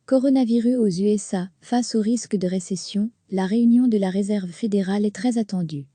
Coronavirus aux USA, face au risque de récession, la réunion de la Réserve fédérale est très attendue.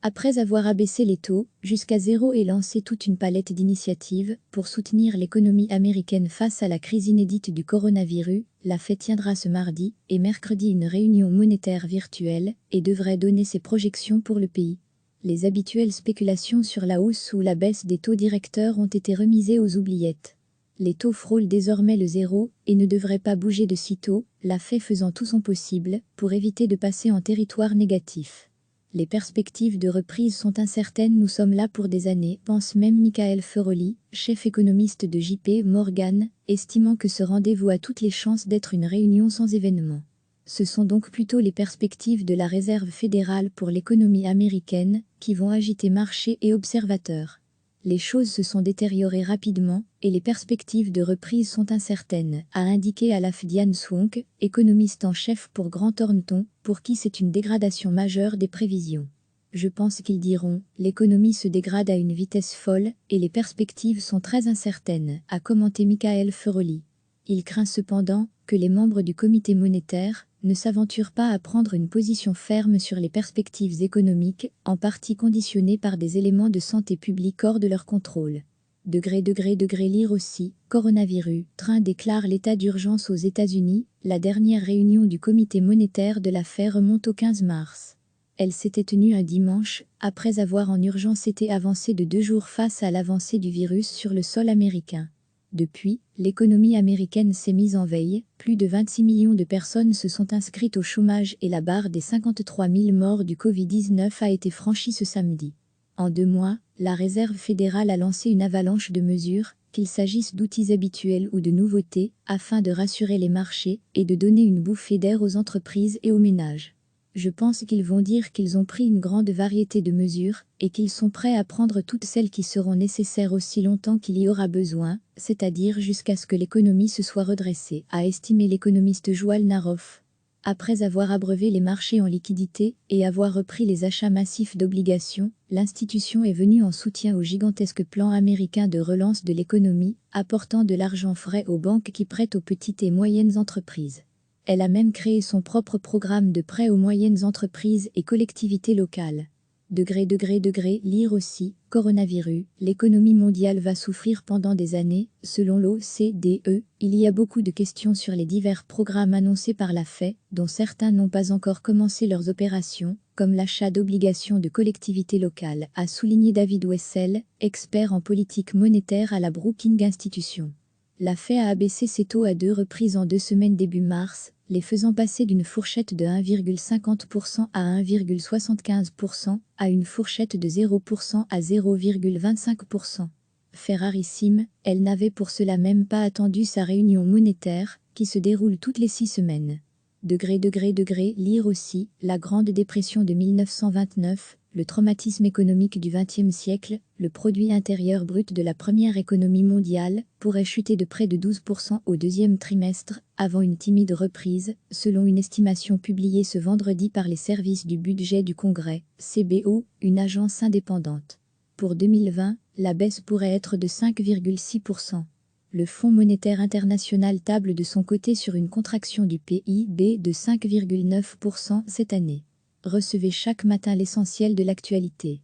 Après avoir abaissé les taux jusqu'à zéro et lancé toute une palette d'initiatives pour soutenir l'économie américaine face à la crise inédite du coronavirus, la Fed tiendra ce mardi et mercredi une réunion monétaire virtuelle et devrait donner ses projections pour le pays. Les habituelles spéculations sur la hausse ou la baisse des taux directeurs ont été remisées aux oubliettes. Les taux frôlent désormais le zéro et ne devraient pas bouger de sitôt, la Fed faisant tout son possible pour éviter de passer en territoire négatif. Les perspectives de reprise sont incertaines, nous sommes là pour des années, pense même Michael Feroli, chef économiste de JP Morgan, estimant que ce rendez-vous a toutes les chances d'être une réunion sans événement. Ce sont donc plutôt les perspectives de la Réserve fédérale pour l'économie américaine qui vont agiter marchés et observateurs. Les choses se sont détériorées rapidement et les perspectives de reprise sont incertaines, a indiqué Alaf Diane Swonk, économiste en chef pour Grant Thornton, pour qui c'est une dégradation majeure des prévisions. Je pense qu'ils diront, l'économie se dégrade à une vitesse folle et les perspectives sont très incertaines, a commenté Michael Feroli. Il craint cependant que les membres du comité monétaire ne s'aventurent pas à prendre une position ferme sur les perspectives économiques, en partie conditionnées par des éléments de santé publique hors de leur contrôle. Lire aussi, coronavirus, train déclare l'état d'urgence aux États-Unis, la dernière réunion du comité monétaire de la Fed remonte au 15 mars. Elle s'était tenue un dimanche, après avoir en urgence été avancée de 2 jours face à l'avancée du virus sur le sol américain. Depuis, l'économie américaine s'est mise en veille, plus de 26 millions de personnes se sont inscrites au chômage et la barre des 53 000 morts du Covid-19 a été franchie ce samedi. En 2 mois, la Réserve fédérale a lancé une avalanche de mesures, qu'il s'agisse d'outils habituels ou de nouveautés, afin de rassurer les marchés et de donner une bouffée d'air aux entreprises et aux ménages. Je pense qu'ils vont dire qu'ils ont pris une grande variété de mesures et qu'ils sont prêts à prendre toutes celles qui seront nécessaires aussi longtemps qu'il y aura besoin, c'est-à-dire jusqu'à ce que l'économie se soit redressée, a estimé l'économiste Joël Naroff. Après avoir abreuvé les marchés en liquidités et avoir repris les achats massifs d'obligations, l'institution est venue en soutien au gigantesque plan américain de relance de l'économie, apportant de l'argent frais aux banques qui prêtent aux petites et moyennes entreprises. Elle a même créé son propre programme de prêt aux moyennes entreprises et collectivités locales. Lire aussi, coronavirus, l'économie mondiale va souffrir pendant des années, selon l'OCDE, il y a beaucoup de questions sur les divers programmes annoncés par la Fed, dont certains n'ont pas encore commencé leurs opérations, comme l'achat d'obligations de collectivités locales, a souligné David Wessel, expert en politique monétaire à la Brookings Institution. La Fed a abaissé ses taux à 2 reprises en 2 semaines début mars, les faisant passer d'une fourchette de 1,50% à 1,75% à une fourchette de 0% à 0,25%. Fait rarissime, elle n'avait pour cela même pas attendu sa réunion monétaire, qui se déroule toutes les 6 semaines. Lire aussi, la Grande Dépression de 1929, le traumatisme économique du XXe siècle, le produit intérieur brut de la première économie mondiale pourrait chuter de près de 12% au 2e trimestre, avant une timide reprise, selon une estimation publiée ce vendredi par les services du budget du Congrès, CBO, une agence indépendante. Pour 2020, la baisse pourrait être de 5,6%. Le Fonds monétaire international table de son côté sur une contraction du PIB de 5,9% cette année. Recevez chaque matin l'essentiel de l'actualité.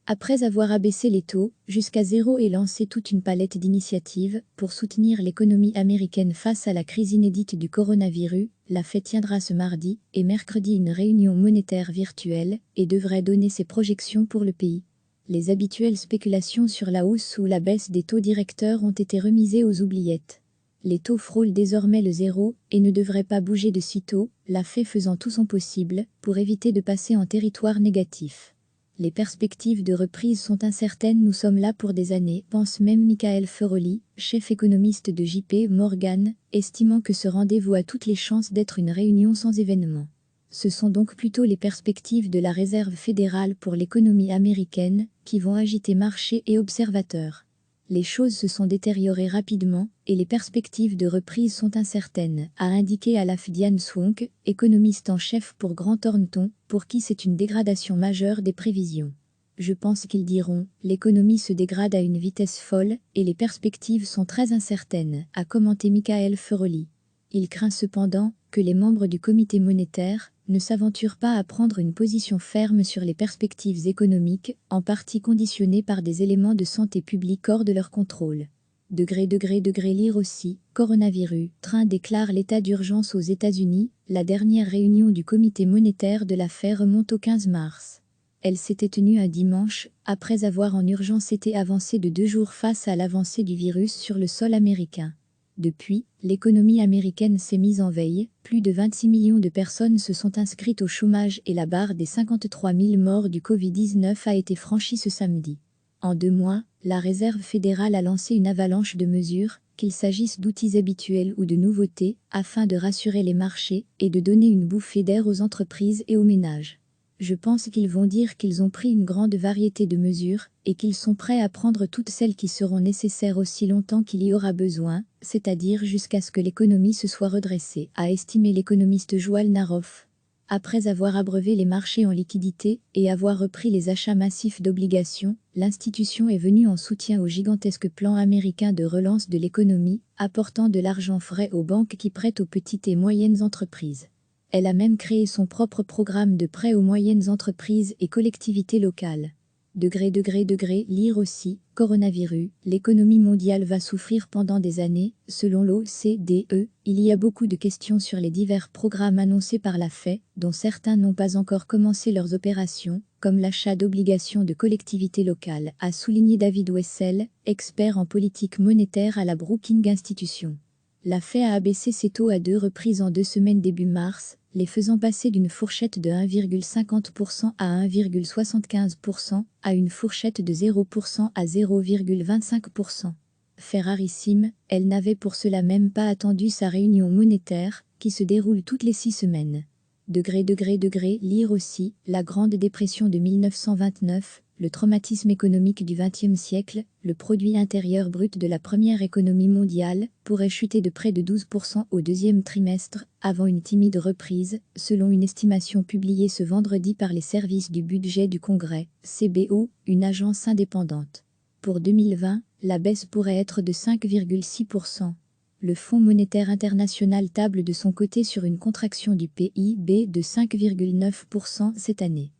Après avoir abaissé les taux jusqu'à zéro et lancé toute une palette d'initiatives pour soutenir l'économie américaine face à la crise inédite du coronavirus, la Fed tiendra ce mardi et mercredi une réunion monétaire virtuelle et devrait donner ses projections pour le pays. Les habituelles spéculations sur la hausse ou la baisse des taux directeurs ont été remisées aux oubliettes. Les taux frôlent désormais le zéro et ne devraient pas bouger de sitôt, la Fed faisant tout son possible pour éviter de passer en territoire négatif. Les perspectives de reprise sont incertaines, nous sommes là pour des années, pense même Michael Feroli, chef économiste de JP Morgan, estimant que ce rendez-vous a toutes les chances d'être une réunion sans événement. Ce sont donc plutôt les perspectives de la Réserve fédérale pour l'économie américaine qui vont agiter marchés et observateurs. Les choses se sont détériorées rapidement et les perspectives de reprise sont incertaines, a indiqué Alaf Diane Swonk, économiste en chef pour Grant Thornton, pour qui c'est une dégradation majeure des prévisions. Je pense qu'ils diront « l'économie se dégrade à une vitesse folle et les perspectives sont très incertaines », a commenté Michael Feroli. Il craint cependant que les membres du comité monétaire ne s'aventurent pas à prendre une position ferme sur les perspectives économiques, en partie conditionnées par des éléments de santé publique hors de leur contrôle. Lire aussi, coronavirus, train déclare l'état d'urgence aux États-Unis, la dernière réunion du comité monétaire de la Fed remonte au 15 mars. Elle s'était tenue un dimanche, après avoir en urgence été avancée de 2 jours face à l'avancée du virus sur le sol américain. Depuis, l'économie américaine s'est mise en veille, plus de 26 millions de personnes se sont inscrites au chômage et la barre des 53 000 morts du Covid-19 a été franchie ce samedi. En 2 mois, la Réserve fédérale a lancé une avalanche de mesures, qu'il s'agisse d'outils habituels ou de nouveautés, afin de rassurer les marchés et de donner une bouffée d'air aux entreprises et aux ménages. Je pense qu'ils vont dire qu'ils ont pris une grande variété de mesures et qu'ils sont prêts à prendre toutes celles qui seront nécessaires aussi longtemps qu'il y aura besoin, c'est-à-dire jusqu'à ce que l'économie se soit redressée, a estimé l'économiste Joël Naroff. Après avoir abreuvé les marchés en liquidités et avoir repris les achats massifs d'obligations, l'institution est venue en soutien au gigantesque plan américain de relance de l'économie, apportant de l'argent frais aux banques qui prêtent aux petites et moyennes entreprises. Elle a même créé son propre programme de prêt aux moyennes entreprises et collectivités locales. Lire aussi, coronavirus, l'économie mondiale va souffrir pendant des années, selon l'OCDE. Il y a beaucoup de questions sur les divers programmes annoncés par la Fed, dont certains n'ont pas encore commencé leurs opérations, comme l'achat d'obligations de collectivités locales, a souligné David Wessel, expert en politique monétaire à la Brookings Institution. La Fed a abaissé ses taux à 2 reprises en 2 semaines début mars, les faisant passer d'une fourchette de 1,50% à 1,75% à une fourchette de 0% à 0,25%. Fait rarissime, elle n'avait pour cela même pas attendu sa réunion monétaire, qui se déroule toutes les 6 semaines. Lire aussi, la Grande Dépression de 1929, le traumatisme économique du XXe siècle, le produit intérieur brut de la première économie mondiale, pourrait chuter de près de 12% au 2e trimestre, avant une timide reprise, selon une estimation publiée ce vendredi par les services du budget du Congrès, CBO, une agence indépendante. Pour 2020, la baisse pourrait être de 5,6%. Le Fonds monétaire international table de son côté sur une contraction du PIB de 5,9% cette année.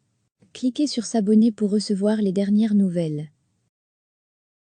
Cliquez sur s'abonner pour recevoir les dernières nouvelles.